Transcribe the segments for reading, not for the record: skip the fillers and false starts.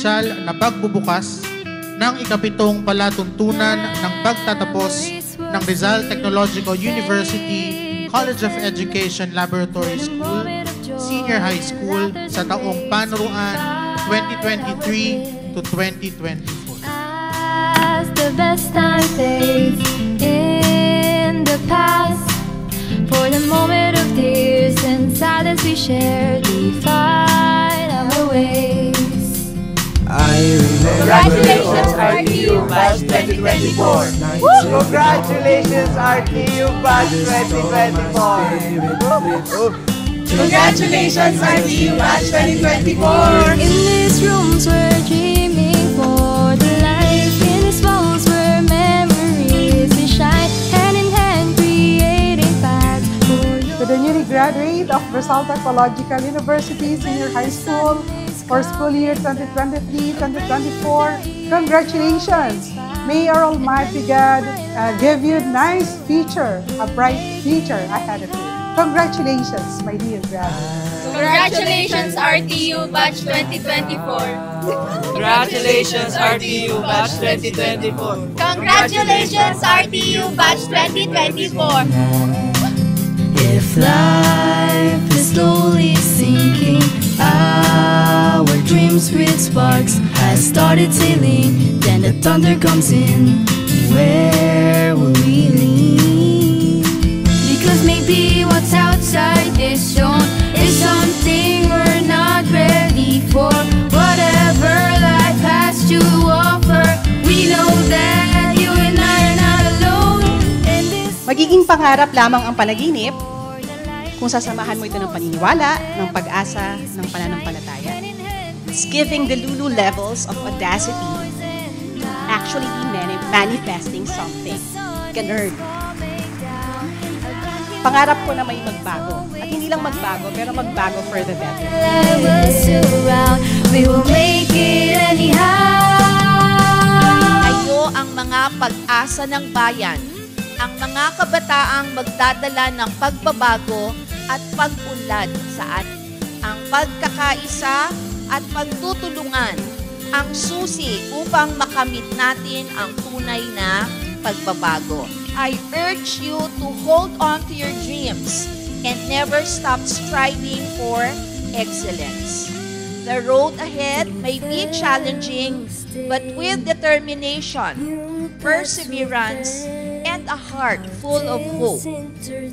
opisyal na pagbubukas ng ikapitong palatuntunan ng pagtatapos ng Rizal Technological University College of Education Laboratory School, Senior High School sa taong panuruan 2023 to 2024. As the best time fades in the past, for the moment of tears and silence we shared, we find our ways. Congratulations RTU Batch 2024! Congratulations RTU Batch 2024! Congratulations RTU Batch 2024! In these rooms we're dreaming for the life, in these walls where memories we shine, hand in hand creating paths for you. To the newly graduate of Rizal Technological University Senior High School for school year 2023-2024, congratulations! May our Almighty God give you a nice future, a bright future ahead of you. Congratulations, my dear graduates. Congratulations RTU Batch 2024. Congratulations RTU Batch 2024! Congratulations RTU Batch 2024. If life is slowly sinking, our dreams with sparks has started sailing, then the thunder comes in, where will we lean? Because maybe what's outside this zone is something we're not ready for. Whatever life has to offer, we know that you and I are not alone. Magiging pangarap lamang ang panaginip kung sasamahan mo ito ng paniniwala, ng pag-asa, ng pananampalataya. It's giving the Lulu levels of audacity to actually be manifesting something. Ganun. Pangarap ko na may magbago. At hindi lang magbago, pero magbago for the better. We will make it anyhow. Kayo ang mga pag-asa ng bayan, ang mga kabataang magdadala ng pagbabago at pag-unlad sa atin. Ang pagkakaisa at pagtutulungan ang susi upang makamit natin ang tunay na pagbabago. I urge you to hold on to your dreams and never stop striving for excellence. The road ahead may be challenging, but with determination, perseverance, and a heart full of hope,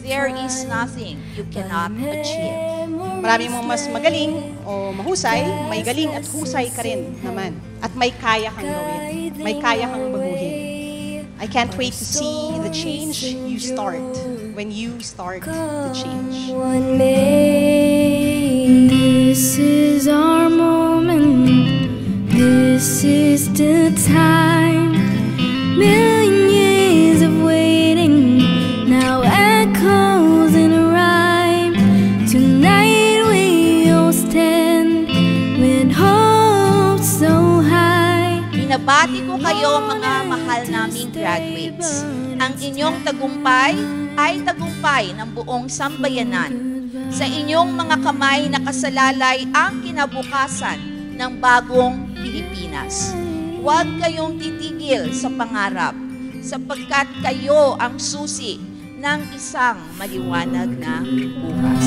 there is nothing you cannot achieve. Marami mong mas magaling o mahusay, may galing at husay ka rin naman. At may kaya kang gawin. May kaya kang baguhin. I can't wait to see the change you start when you start the change. This is our moment. This is the time. Million years of waiting now echoes in a rhyme. Tonight we all stand with hope so high. Binabati ko kayo mga mahal naming graduates. Ang inyong tagumpay ay tagumpay ng buong sambayanan. Sa inyong mga kamay nakasalalay ang kinabukasan ng bagong Pilipinas. Huwag kayong titigil sa pangarap sapagkat kayo ang susi ng isang maliwanag na bukas.